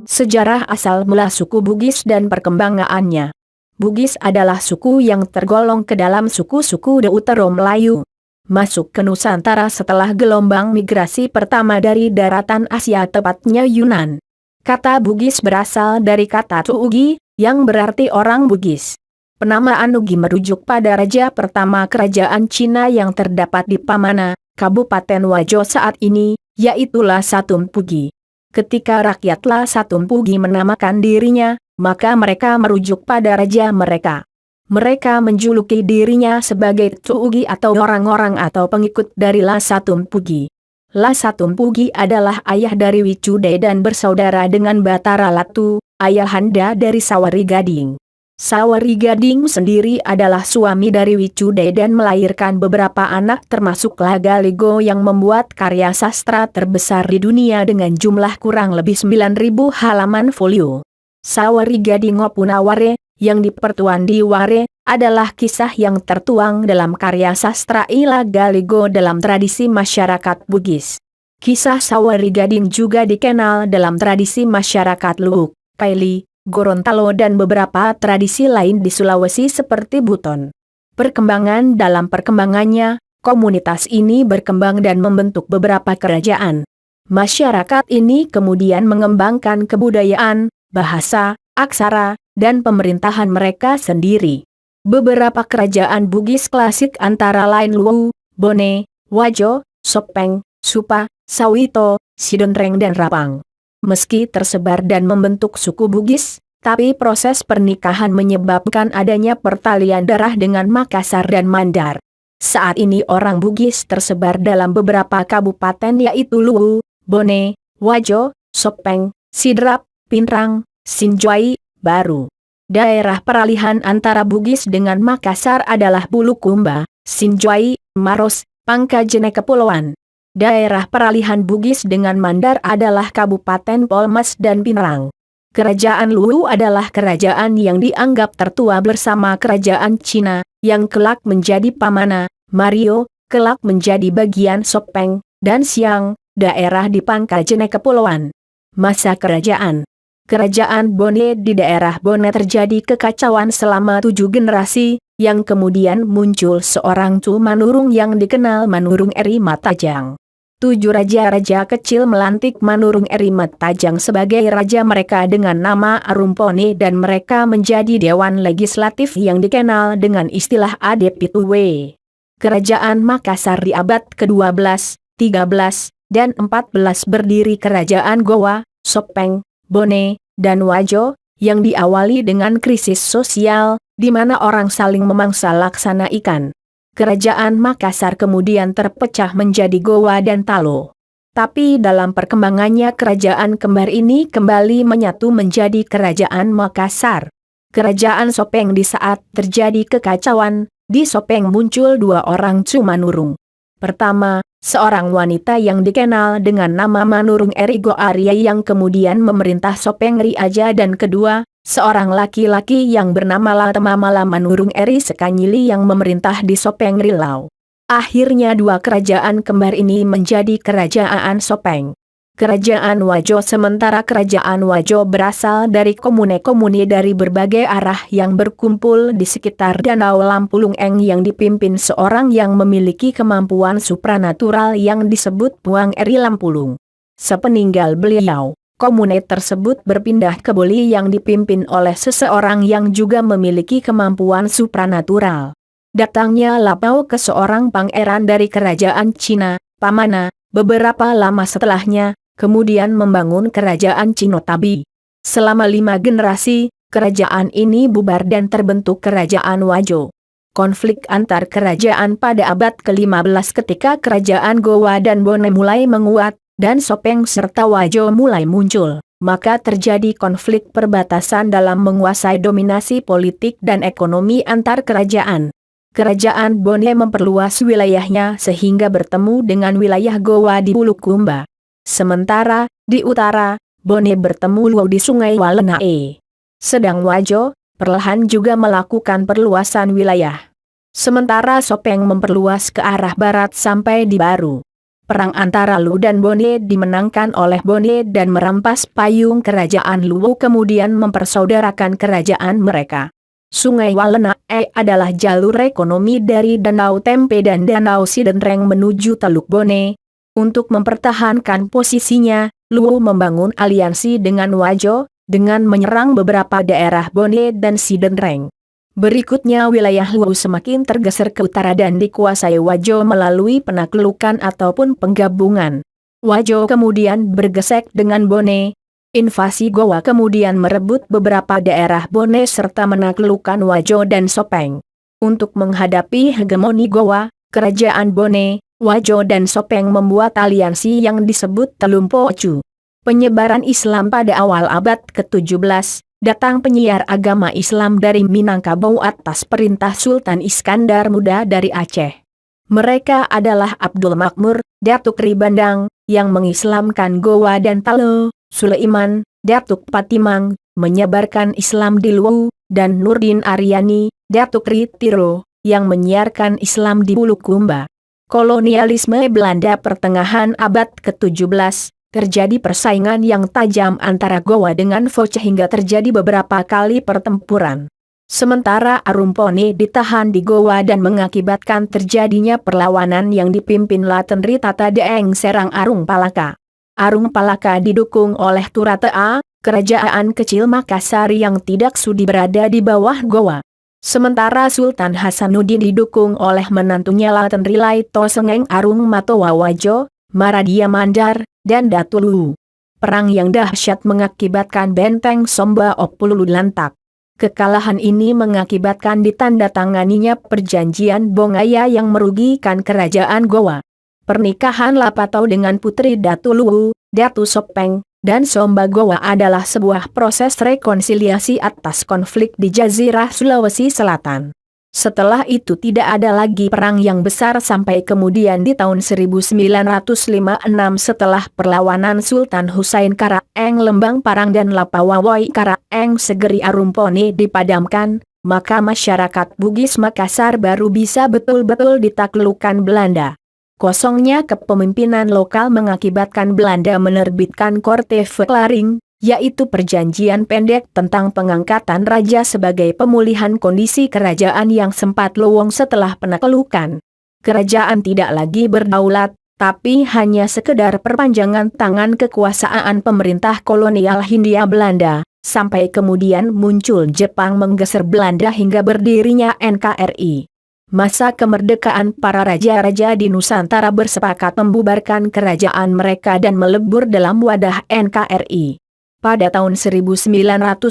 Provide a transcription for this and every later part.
Sejarah asal mula suku Bugis dan perkembangannya. Bugis adalah suku yang tergolong ke dalam suku-suku Deutero-Melayu. Masuk ke Nusantara setelah gelombang migrasi pertama dari daratan Asia, tepatnya Yunan. Kata Bugis berasal dari kata Tuugi, yang berarti orang Bugis. Penamaan Ugi merujuk pada raja pertama kerajaan Cina yang terdapat di Pamana, Kabupaten Wajo saat ini, yaitu Lasatumpugi. Ketika rakyat Lasatumpugi menamakan dirinya, maka mereka merujuk pada raja mereka. Mereka menjuluki dirinya sebagai Tuugi atau orang-orang atau pengikut dari Lasatumpugi. Lasatumpugi adalah ayah dari Wicude dan bersaudara dengan Batara Latu, ayahanda dari Sawari Gading. Sawari Gading sendiri adalah suami dari Wicude dan melahirkan beberapa anak termasuk Lagaligo yang membuat karya sastra terbesar di dunia dengan jumlah kurang lebih 9.000 halaman folio. Sawari Gading Opunaware, yang dipertuan di Ware, adalah kisah yang tertuang dalam karya sastra Lagaligo dalam tradisi masyarakat Bugis. Kisah Sawari Gading juga dikenal dalam tradisi masyarakat Luhuk, Kaili, Gorontalo dan beberapa tradisi lain di Sulawesi seperti Buton. Dalam perkembangannya, komunitas ini berkembang dan membentuk beberapa kerajaan. Masyarakat ini kemudian mengembangkan kebudayaan, bahasa, aksara, dan pemerintahan mereka sendiri. Beberapa kerajaan Bugis klasik antara lain Luwu, Bone, Wajo, Sopeng, Supa, Sawito, Sidonreng dan Rapang. Meski tersebar dan membentuk suku Bugis, tapi proses pernikahan menyebabkan adanya pertalian darah dengan Makassar dan Mandar. Saat ini orang Bugis tersebar dalam beberapa kabupaten yaitu Luwu, Bone, Wajo, Sopeng, Sidrap, Pinrang, Sinjai, Baru. Daerah peralihan antara Bugis dengan Makassar adalah Bulukumba, Sinjai, Maros, Pangkajene Kepulauan. Daerah peralihan Bugis dengan Mandar adalah Kabupaten Polmas dan Pinrang. Kerajaan Luwu adalah kerajaan yang dianggap tertua bersama kerajaan Cina, yang kelak menjadi Pamana, Mario, kelak menjadi bagian Sopeng, dan Siang, daerah di Pangkajene Kepulauan. Masa Kerajaan Bone. Di daerah Bone terjadi kekacauan selama 7 generasi, yang kemudian muncul seorang Manurung yang dikenal Manurung Eri Matajang. 7 raja-raja kecil melantik Manurung Eri Matajang sebagai raja mereka dengan nama Arumpone dan mereka menjadi dewan legislatif yang dikenal dengan istilah Adepituwe. Kerajaan Makassar di abad ke-12, 13, dan 14 berdiri kerajaan Gowa, Sopeng, Bone, dan Wajo, yang diawali dengan krisis sosial, di mana orang saling memangsa laksana ikan. Kerajaan Makassar kemudian terpecah menjadi Gowa dan Talo. Tapi dalam perkembangannya kerajaan kembar ini kembali menyatu menjadi Kerajaan Makassar. Kerajaan Sopeng. Di saat terjadi kekacauan, di Sopeng muncul 2 orang Manurung. Pertama, seorang wanita yang dikenal dengan nama Manurung Eri Goarya yang kemudian memerintah Sopeng Riaja dan kedua, seorang laki-laki yang bernama Latemamala Manurung Eri Sekanyili yang memerintah di Sopeng Rilau. Akhirnya 2 kerajaan kembar ini menjadi Kerajaan Sopeng. Kerajaan Wajo. Sementara Kerajaan Wajo berasal dari komune-komune dari berbagai arah yang berkumpul di sekitar Danau Lampulung Eng yang dipimpin seorang yang memiliki kemampuan supranatural yang disebut Puang Eri Lampulung. Sepeninggal beliau, komune tersebut berpindah ke Boli yang dipimpin oleh seseorang yang juga memiliki kemampuan supranatural. Datangnya Lapau ke seorang pangeran dari kerajaan Cina, Pamana, beberapa lama setelahnya, kemudian membangun kerajaan Cinotabi. Selama 5 generasi, kerajaan ini bubar dan terbentuk Kerajaan Wajo. Konflik antar kerajaan pada abad ke-15 ketika kerajaan Gowa dan Bone mulai menguat, dan Sopeng serta Wajo mulai muncul, maka terjadi konflik perbatasan dalam menguasai dominasi politik dan ekonomi antar kerajaan. Kerajaan Bone memperluas wilayahnya sehingga bertemu dengan wilayah Gowa di Bulukumba. Sementara, di utara, Bone bertemu Luwu di Sungai Walenae. Sedang Wajo, perlahan juga melakukan perluasan wilayah. Sementara Sopeng memperluas ke arah barat sampai di Baru. Perang antara Lu dan Bone dimenangkan oleh Bone dan merampas payung kerajaan Luo kemudian mempersaudarakan kerajaan mereka. Sungai Walenai adalah jalur ekonomi dari Danau Tempe dan Danau Sidenreng menuju Teluk Bone. Untuk mempertahankan posisinya, Luo membangun aliansi dengan Wajo, dengan menyerang beberapa daerah Bone dan Sidenreng. Berikutnya wilayah Luo semakin tergeser ke utara dan dikuasai Wajo melalui penaklukan ataupun penggabungan. Wajo kemudian bergesek dengan Bone. Invasi Gowa kemudian merebut beberapa daerah Bone serta menaklukkan Wajo dan Sopeng. Untuk menghadapi hegemoni Gowa, kerajaan Bone, Wajo dan Sopeng membuat aliansi yang disebut Telumpocu. Penyebaran Islam pada awal abad ke-17. Datang penyiar agama Islam dari Minangkabau atas perintah Sultan Iskandar Muda dari Aceh. Mereka adalah Abdul Makmur, Datuk Ribandang, yang mengislamkan Gowa dan Talo, Sulaiman, Datuk Patimang, menyebarkan Islam di Luwu, dan Nurdin Aryani, Datuk Ritiro, yang menyiarkan Islam di Bulukumba. Kolonialisme Belanda pertengahan abad ke-17. Terjadi persaingan yang tajam antara Gowa dengan Foce hingga terjadi beberapa kali pertempuran. Sementara Arumpone ditahan di Gowa dan mengakibatkan terjadinya perlawanan yang dipimpin Latenri Tata Deeng Serang Arung Palaka. Arung Palaka didukung oleh Turatea, kerajaan kecil Makassar yang tidak sudi berada di bawah Gowa. Sementara Sultan Hasanuddin didukung oleh menantunya Latenri Laito Sengeng Arung Matoa Wajo, Maradia Mandar, dan Datu Luwu. Perang yang dahsyat mengakibatkan benteng Somba Opulu lantak. Kekalahan ini mengakibatkan ditandatanganinya perjanjian Bongaya yang merugikan kerajaan Gowa. Pernikahan Lapatau dengan putri Datu Luwu, Datu Sopeng, dan Somba Gowa adalah sebuah proses rekonsiliasi atas konflik di Jazirah Sulawesi Selatan. Setelah itu tidak ada lagi perang yang besar sampai kemudian di tahun 1956 setelah perlawanan Sultan Husain Karaeng Lembang Parang dan Lapawawoi Karaeng Segeri Arumpone dipadamkan, maka masyarakat Bugis Makassar baru bisa betul-betul ditaklukkan Belanda. Kosongnya kepemimpinan lokal mengakibatkan Belanda menerbitkan Korte Verklaring, yaitu perjanjian pendek tentang pengangkatan raja sebagai pemulihan kondisi kerajaan yang sempat lowong setelah penaklukan. Kerajaan tidak lagi berdaulat, tapi hanya sekedar perpanjangan tangan kekuasaan pemerintah kolonial Hindia Belanda, sampai kemudian muncul Jepang menggeser Belanda hingga berdirinya NKRI. Masa kemerdekaan para raja-raja di Nusantara bersepakat membubarkan kerajaan mereka dan melebur dalam wadah NKRI. Pada tahun 1950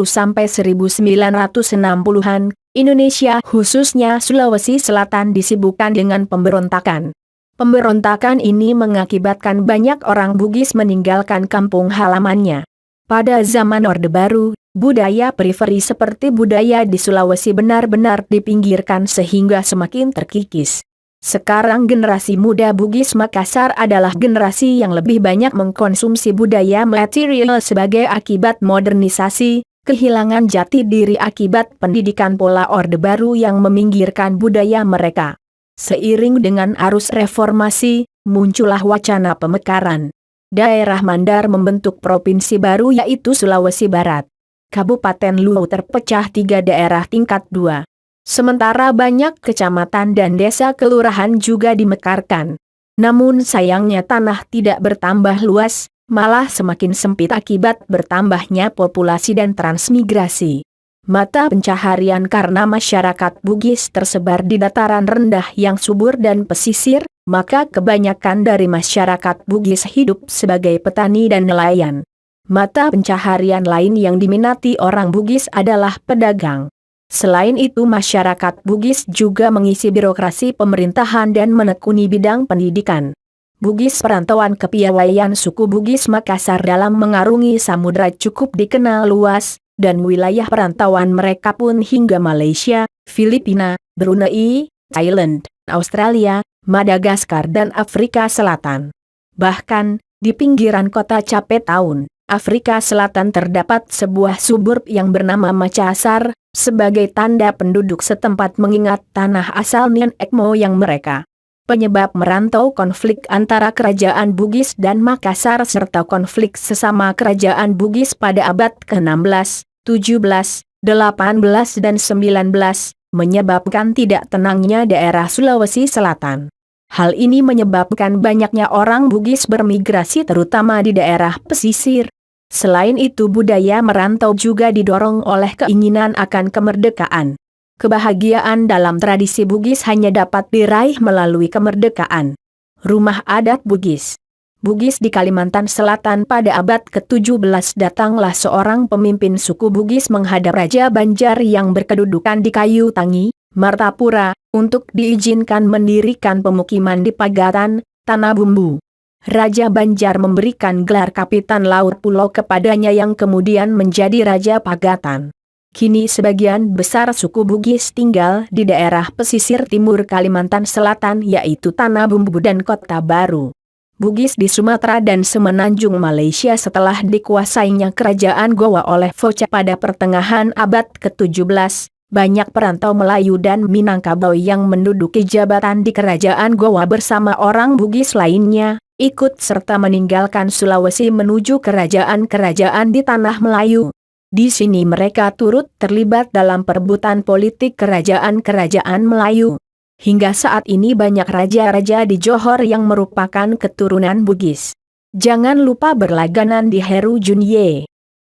sampai 1960-an, Indonesia khususnya Sulawesi Selatan disibukkan dengan pemberontakan. Pemberontakan ini mengakibatkan banyak orang Bugis meninggalkan kampung halamannya. Pada zaman Orde Baru, budaya periferi seperti budaya di Sulawesi benar-benar dipinggirkan sehingga semakin terkikis. Sekarang generasi muda Bugis Makassar adalah generasi yang lebih banyak mengkonsumsi budaya material sebagai akibat modernisasi, kehilangan jati diri akibat pendidikan pola Orde Baru yang meminggirkan budaya mereka. Seiring dengan arus reformasi, muncullah wacana pemekaran. Daerah Mandar membentuk provinsi baru yaitu Sulawesi Barat. Kabupaten Luwu terpecah 3 daerah tingkat 2. Sementara banyak kecamatan dan desa kelurahan juga dimekarkan. Namun sayangnya tanah tidak bertambah luas, malah semakin sempit akibat bertambahnya populasi dan transmigrasi. Mata pencaharian karena masyarakat Bugis tersebar di dataran rendah yang subur dan pesisir, maka kebanyakan dari masyarakat Bugis hidup sebagai petani dan nelayan. Mata pencaharian lain yang diminati orang Bugis adalah pedagang. Selain itu masyarakat Bugis juga mengisi birokrasi pemerintahan dan menekuni bidang pendidikan. Bugis perantauan kepiawaian suku Bugis Makassar dalam mengarungi samudra cukup dikenal luas, dan wilayah perantauan mereka pun hingga Malaysia, Filipina, Brunei, Thailand, Australia, Madagaskar dan Afrika Selatan. Bahkan, di pinggiran kota Cape Town, Afrika Selatan terdapat sebuah suburb yang bernama Makassar, sebagai tanda penduduk setempat mengingat tanah asal nenek moyang mereka. Penyebab merantau konflik antara kerajaan Bugis dan Makassar serta konflik sesama kerajaan Bugis pada abad ke-16, 17, 18 dan 19, menyebabkan tidak tenangnya daerah Sulawesi Selatan. Hal ini menyebabkan banyaknya orang Bugis bermigrasi terutama di daerah pesisir. Selain itu budaya merantau juga didorong oleh keinginan akan kemerdekaan. Kebahagiaan dalam tradisi Bugis hanya dapat diraih melalui kemerdekaan. Rumah adat Bugis. Bugis di Kalimantan Selatan pada abad ke-17 datanglah seorang pemimpin suku Bugis menghadap Raja Banjar yang berkedudukan di Kayu Tangi, Martapura, untuk diizinkan mendirikan pemukiman di Pagatan, Tanah Bumbu. Raja Banjar memberikan gelar Kapitan Laut Pulau kepadanya yang kemudian menjadi Raja Pagatan. Kini sebagian besar suku Bugis tinggal di daerah pesisir timur Kalimantan Selatan yaitu Tanah Bumbu dan Kota Baru. Bugis di Sumatera dan Semenanjung Malaysia setelah dikuasainya kerajaan Gowa oleh Focha pada pertengahan abad ke-17, banyak perantau Melayu dan Minangkabau yang menduduki jabatan di kerajaan Gowa bersama orang Bugis lainnya, ikut serta meninggalkan Sulawesi menuju kerajaan-kerajaan di Tanah Melayu. Di sini mereka turut terlibat dalam perebutan politik kerajaan-kerajaan Melayu. Hingga saat ini banyak raja-raja di Johor yang merupakan keturunan Bugis. Jangan lupa berlangganan di Heru Junye.